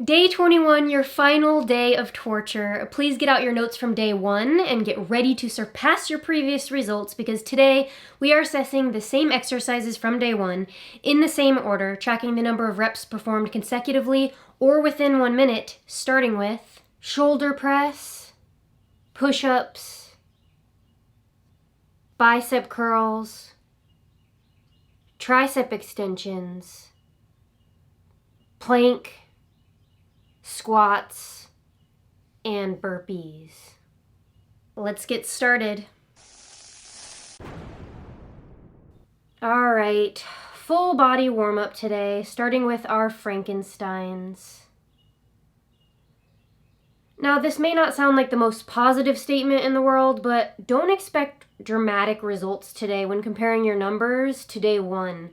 Day 21, your final day of torture. Please get out your notes from day 1 and get ready to surpass your previous results because today we are assessing the same exercises from day 1 in the same order, tracking the number of reps performed consecutively or within 1 minute, starting with shoulder press, push-ups, bicep curls, tricep extensions, plank, squats, and burpees. Let's get started. All right, full body warm-up today, starting with our Frankensteins. Now, this may not sound like the most positive statement in the world, but don't expect dramatic results today when comparing your numbers to day 1.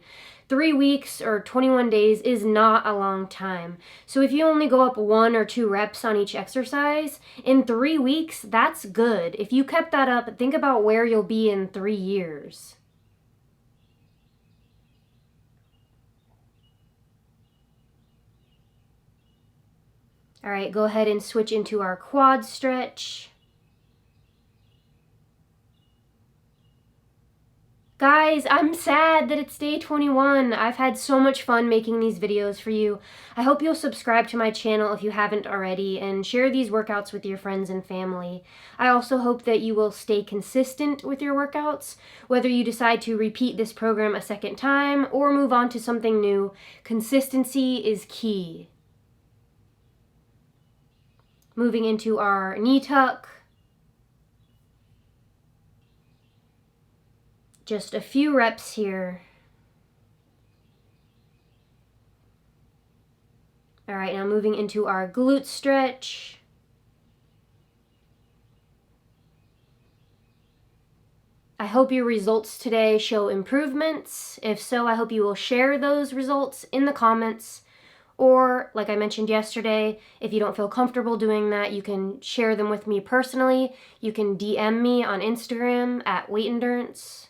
3 weeks or 21 days is not a long time. So if you only go up 1 or 2 reps on each exercise, in 3 weeks, that's good. If you kept that up, think about where you'll be in 3 years. All right, go ahead and switch into our quad stretch. Guys, I'm sad that it's day 21. I've had so much fun making these videos for you. I hope you'll subscribe to my channel if you haven't already and share these workouts with your friends and family. I also hope that you will stay consistent with your workouts, whether you decide to repeat this program a second time or move on to something new. Consistency is key. Moving into our knee tuck. Just a few reps here. All right, now moving into our glute stretch. I hope your results today show improvements. If so, I hope you will share those results in the comments. Or, like I mentioned yesterday, if you don't feel comfortable doing that, you can share them with me personally. You can DM me on Instagram at Weight Endurance.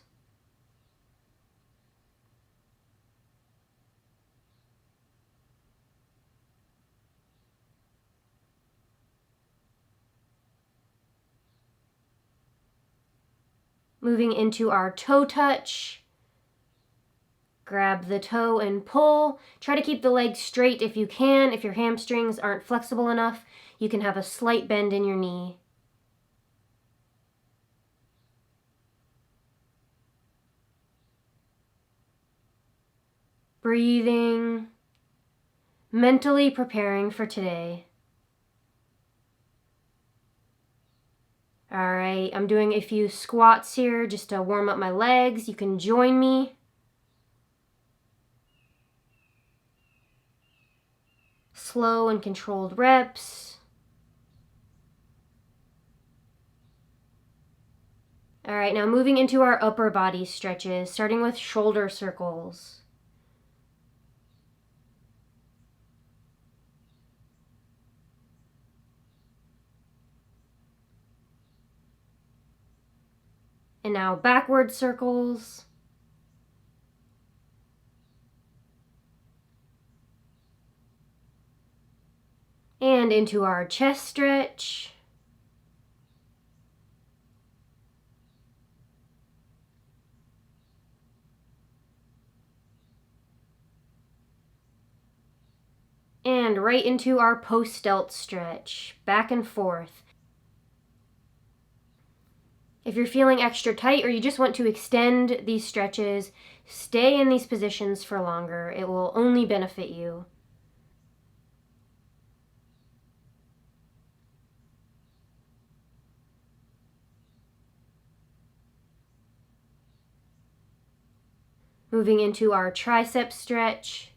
Moving into our toe touch. Grab the toe and pull. Try to keep the leg straight if you can. If your hamstrings aren't flexible enough, you can have a slight bend in your knee. Breathing. Mentally preparing for today. All right, I'm doing a few squats here just to warm up my legs. You can join me. Slow and controlled reps. All right, now moving into our upper body stretches, starting with shoulder circles. And now backward circles. And into our chest stretch. And right into our post-delt stretch, back and forth. If you're feeling extra tight or you just want to extend these stretches, stay in these positions for longer. It will only benefit you. Moving into our tricep stretch.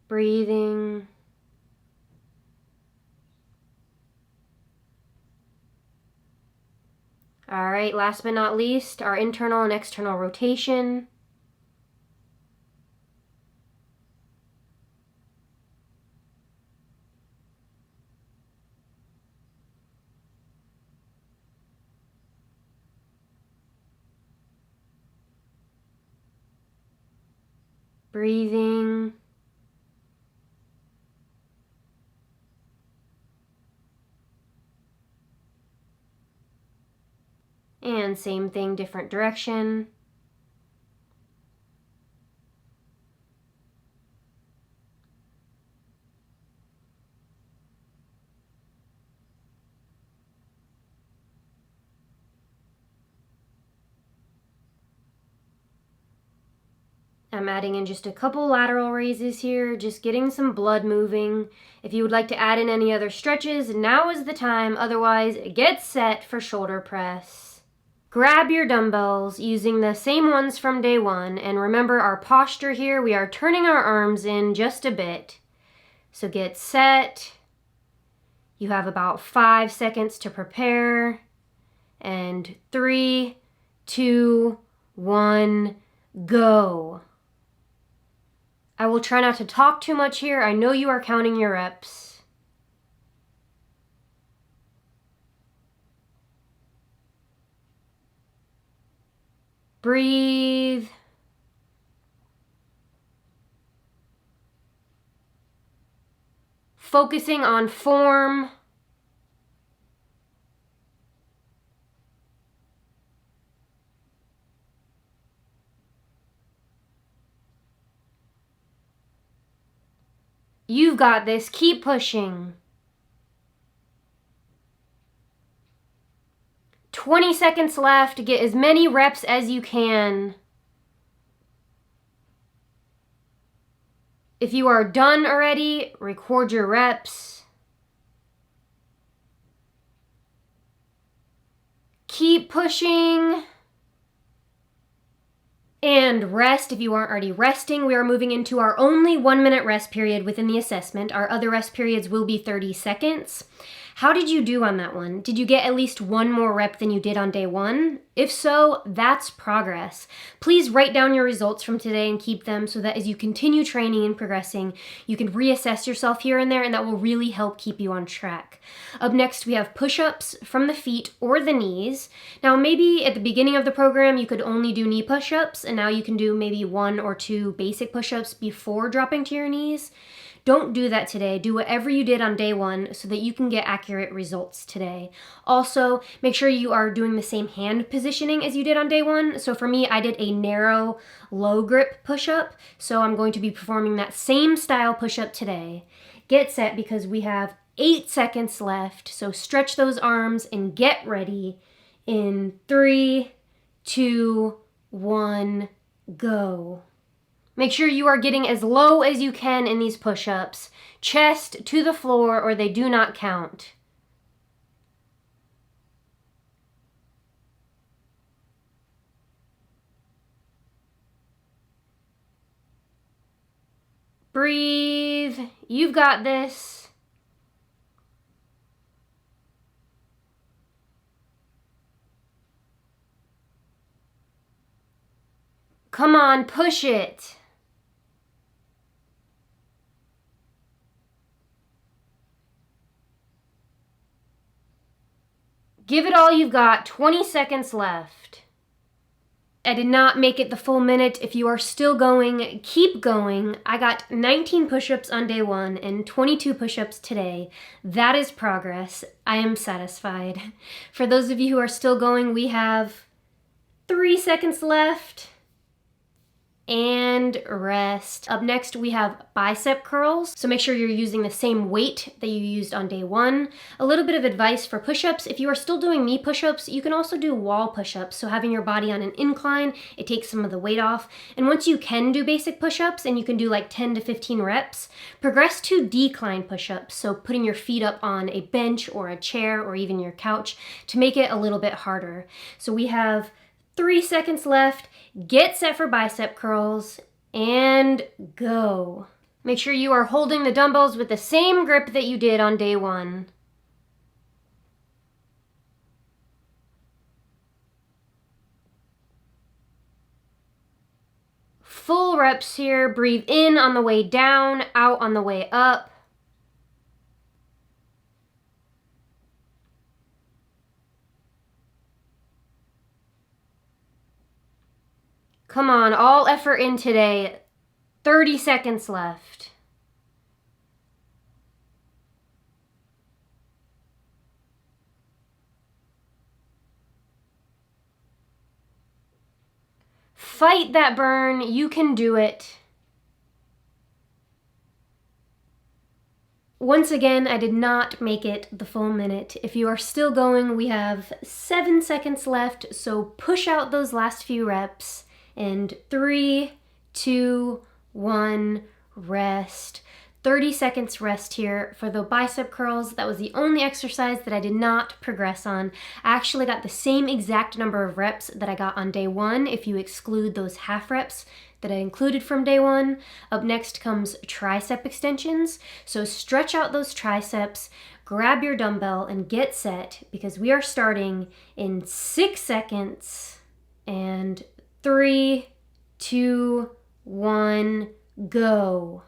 Breathing. All right, last but not least, our internal and external rotation. breathing. And same thing, different direction. I'm adding in just a couple lateral raises here, just getting some blood moving. If you would like to add in any other stretches, now is the time. Otherwise, get set for shoulder press. Grab your dumbbells using the same ones from day one, and remember our posture here. We are turning our arms in just a bit. So get set. You have about 5 seconds to prepare. And 3, 2, 1, go. I will try not to talk too much here. I know you are counting your reps. Breathe. Focusing on form. You've got this. Keep pushing. 20 seconds left. Get as many reps as you can. If you are done already, record your reps. Keep pushing. And rest if you aren't already resting. We are moving into our only 1-minute rest period within the assessment. Our other rest periods will be 30 seconds. How did you do on that one? Did you get at least one more rep than you did on day one? If so, that's progress. Please write down your results from today and keep them so that as you continue training and progressing, you can reassess yourself here and there, and that will really help keep you on track. Up next, we have push-ups from the feet or the knees. Now, maybe at the beginning of the program, you could only do knee push-ups, and now you can do maybe 1 or 2 basic push-ups before dropping to your knees. Don't do that today. Do whatever you did on day one so that you can get accurate results today. Also, make sure you are doing the same hand positioning as you did on day one. So for me, I did a narrow, low grip push-up. So I'm going to be performing that same style push-up today. Get set because we have 8 seconds left. So stretch those arms and get ready in 3, 2, 1, go. Make sure you are getting as low as you can in these push-ups. Chest to the floor or they do not count. Breathe. You've got this. Come on, push it. Give it all you've got. 20 seconds left. I did not make it the full minute. If you are still going, keep going. I got 19 push-ups on day one and 22 push-ups today. That is progress. I am satisfied. For those of you who are still going, we have 3 seconds left. And rest. Up next, we have bicep curls. So make sure you're using the same weight that you used on day one. A little bit of advice for push-ups. If you are still doing knee push-ups, you can also do wall push-ups. So having your body on an incline, it takes some of the weight off. And once you can do basic push-ups and you can do like 10 to 15 reps, progress to decline push-ups. So putting your feet up on a bench or a chair or even your couch to make it a little bit harder. So we have 3 seconds left. Get set for bicep curls and go. Make sure you are holding the dumbbells with the same grip that you did on day one. Full reps here. Breathe in on the way down, out on the way up. Come on, all effort in today. 30 seconds left. Fight that burn. You can do it. Once again, I did not make it the full minute. If you are still going, we have 7 seconds left, so push out those last few reps. And 3, 2, 1, rest. 30 seconds rest here for the bicep curls. That was the only exercise that I did not progress on. I actually got the same exact number of reps that I got on day 1 if you exclude those half reps that I included from day 1. Up next comes tricep extensions. So stretch out those triceps, grab your dumbbell, and get set because we are starting in 6 seconds. And 3, 2, 1, go.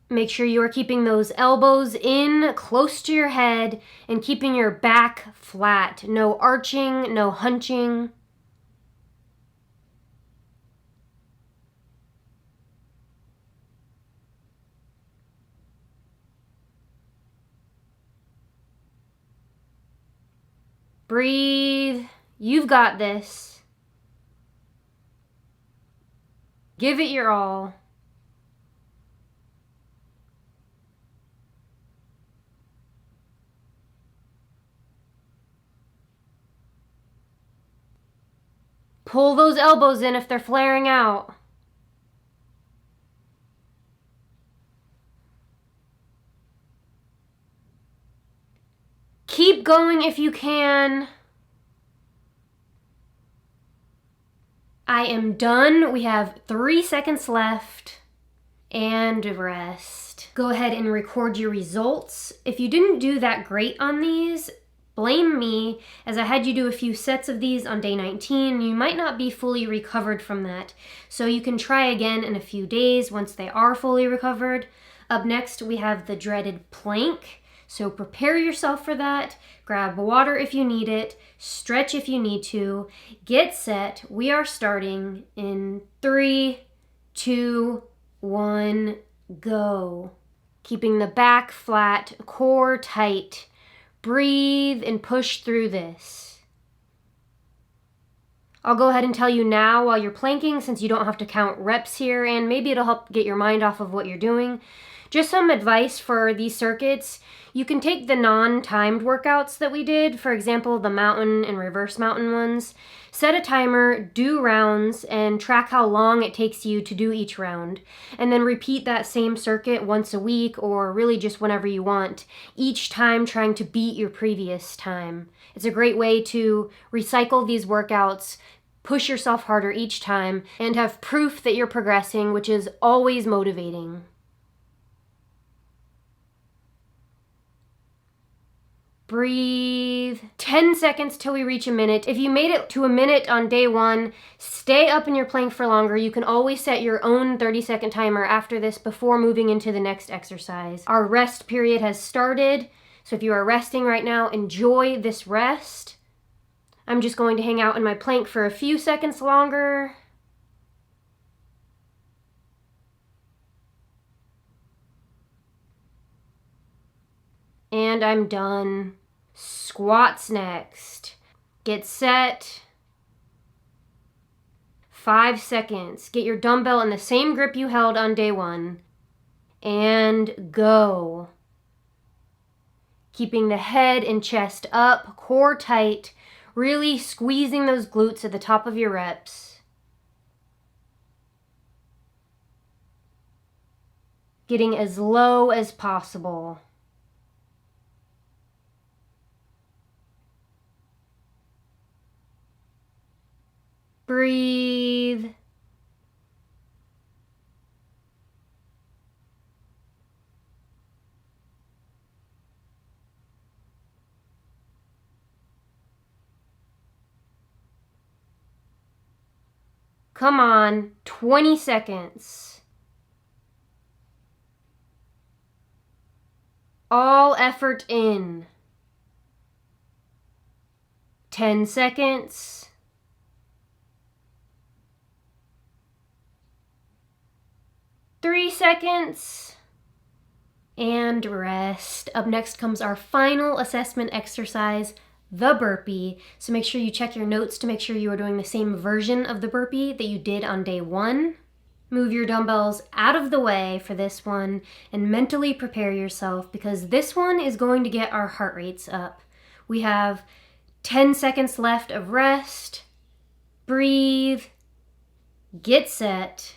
Make sure you are keeping those elbows in close to your head and keeping your back flat. No arching, no hunching. Breathe. You've got this. Give it your all. Pull those elbows in if they're flaring out. Keep going if you can. I am done. We have 3 seconds left. And rest. Go ahead and record your results. If you didn't do that great on these, blame me, as I had you do a few sets of these on day 19. You might not be fully recovered from that. So you can try again in a few days once they are fully recovered. Up next, we have the dreaded plank. So prepare yourself for that. Grab water if you need it. Stretch if you need to. Get set. We are starting in 3, 2, 1, go. Keeping the back flat, core tight. Breathe and push through this. I'll go ahead and tell you now while you're planking, since you don't have to count reps here, and maybe it'll help get your mind off of what you're doing. Just some advice for these circuits. You can take the non-timed workouts that we did, for example, the mountain and reverse mountain ones. Set a timer, do rounds, and track how long it takes you to do each round. And then repeat that same circuit once a week, or really just whenever you want, each time trying to beat your previous time. It's a great way to recycle these workouts, push yourself harder each time, and have proof that you're progressing, which is always motivating. Breathe. 10 seconds till we reach a minute. If you made it to a minute on day 1, stay up in your plank for longer. You can always set your own 30-second timer after this before moving into the next exercise. Our rest period has started, so if you are resting right now, enjoy this rest. I'm just going to hang out in my plank for a few seconds longer. And I'm done. Squats next. Get set. 5 seconds. Get your dumbbell in the same grip you held on day 1. And go. Keeping the head and chest up, core tight, really squeezing those glutes at the top of your reps. Getting as low as possible. Breathe. Come on, 20 seconds. All effort in. 10 seconds. 3 seconds, and rest. Up next comes our final assessment exercise, the burpee. So make sure you check your notes to make sure you are doing the same version of the burpee that you did on day 1. Move your dumbbells out of the way for this one and mentally prepare yourself because this one is going to get our heart rates up. We have 10 seconds left of rest. Breathe, get set,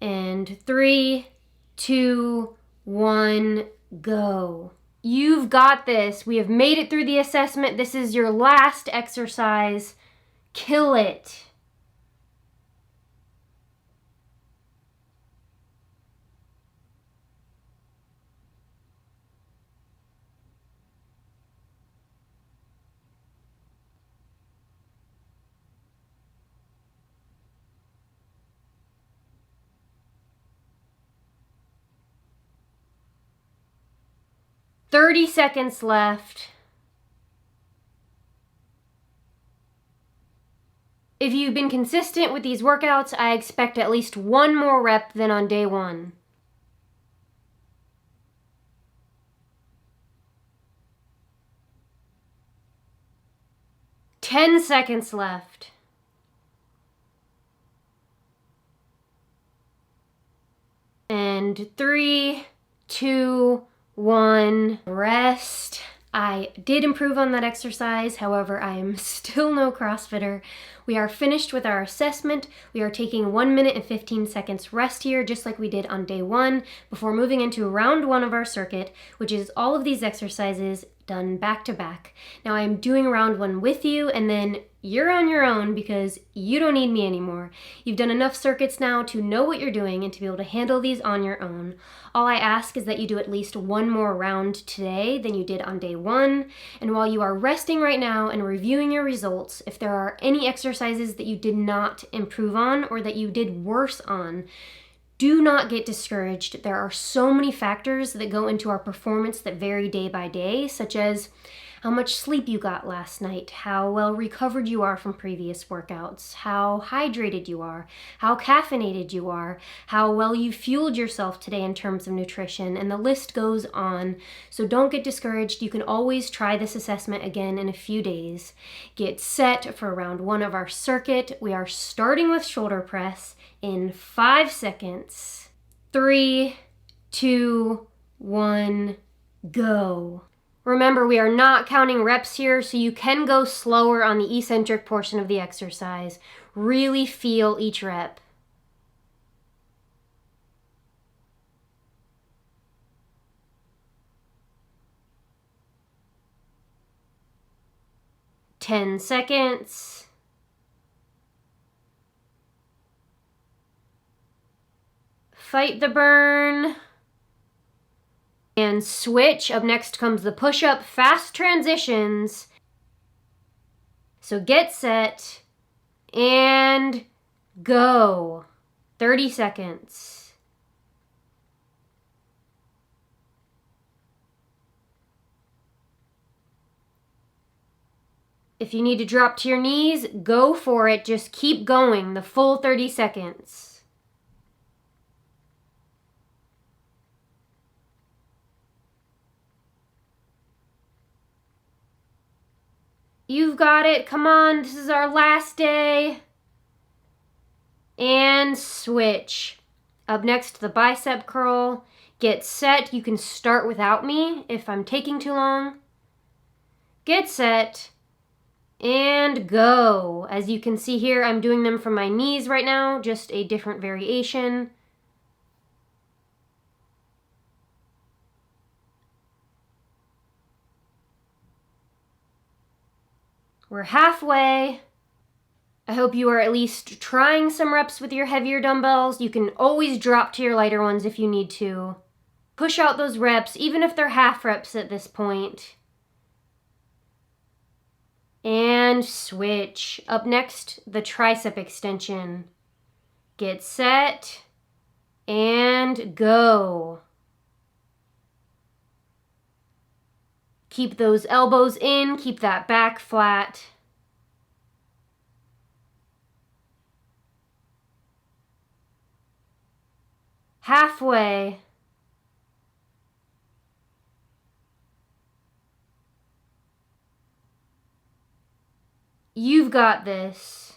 and 3, 2, 1, go. You've got this. We have made it through the assessment. This is your last exercise. Kill it. 30 seconds left. If you've been consistent with these workouts, I expect at least 1 more rep than on day 1. Ten seconds left. And 3, 2, 1, rest. I did improve on that exercise, however, I am still no CrossFitter. We are finished with our assessment. We are taking 1 minute and 15 seconds rest here, just like we did on day 1, before moving into round 1 of our circuit, which is all of these exercises done back to back. Now I'm doing round 1 with you, and then you're on your own because you don't need me anymore. You've done enough circuits now to know what you're doing and to be able to handle these on your own. All I ask is that you do at least 1 more round today than you did on day 1. And while you are resting right now and reviewing your results, if there are any exercises that you did not improve on or that you did worse on, do not get discouraged. There are so many factors that go into our performance that vary day by day, such as how much sleep you got last night, how well recovered you are from previous workouts, how hydrated you are, how caffeinated you are, how well you fueled yourself today in terms of nutrition, and the list goes on. So don't get discouraged. You can always try this assessment again in a few days. Get set for round 1 of our circuit. We are starting with shoulder press in 5 seconds. 3, 2, 1, go. Remember, we are not counting reps here, so you can go slower on the eccentric portion of the exercise. Really feel each rep. Ten seconds. Fight the burn. And switch. Up next comes the push-up fast transitions. So get set and go. 30 seconds. If you need to drop to your knees, go for it. Just keep going the full 30 seconds. You've got it. Come on. This is our last day. And switch. Up next, the bicep curl. Get set. You can start without me if I'm taking too long. Get set. And go. As you can see here, I'm doing them from my knees right now. Just a different variation. We're halfway. I hope you are at least trying some reps with your heavier dumbbells. You can always drop to your lighter ones if you need to. Push out those reps, even if they're half reps at this point. And switch. Up next, the tricep extension. Get set and go. Keep those elbows in, keep that back flat. Halfway. You've got this.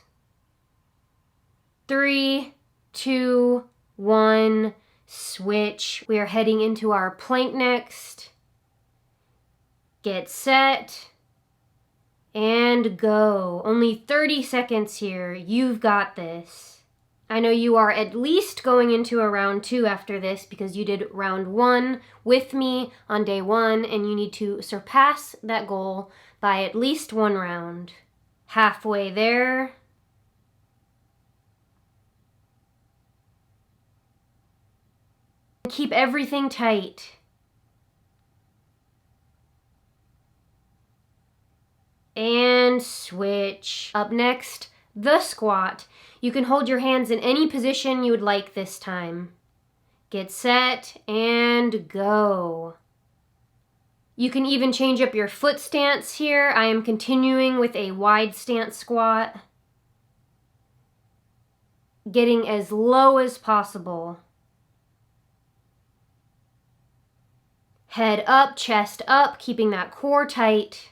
3, 2, 1, switch. We are heading into our plank next. Get set and go. Only 30 seconds here. You've got this. I know you are at least going into a round 2 after this because you did round 1 with me on day 1, and you need to surpass that goal by at least 1 round. Halfway there. Keep everything tight. And switch. Up next, the squat. You can hold your hands in any position you would like this time. Get set and go. You can even change up your foot stance here. I am continuing with a wide stance squat. Getting as low as possible. Head up, chest up, keeping that core tight.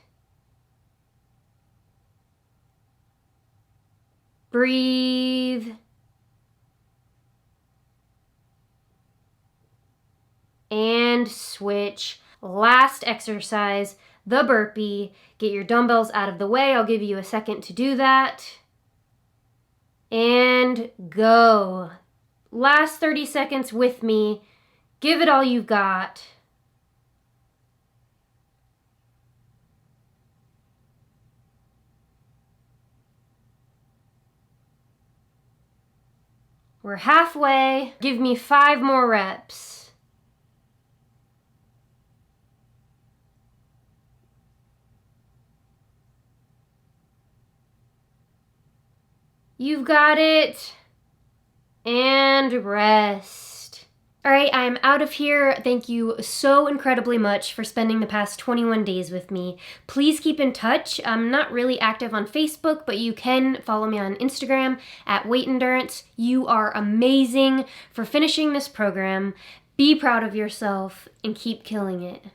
Breathe. And switch. Last exercise, the burpee. Get your dumbbells out of the way. I'll give you a second to do that. And go. Last 30 seconds with me. Give it all you've got. We're halfway. Give me 5 more reps. You've got it. And rest. All right, I'm out of here. Thank you so incredibly much for spending the past 21 days with me. Please keep in touch. I'm not really active on Facebook, but you can follow me on Instagram at Weight Endurance. You are amazing for finishing this program. Be proud of yourself and keep killing it.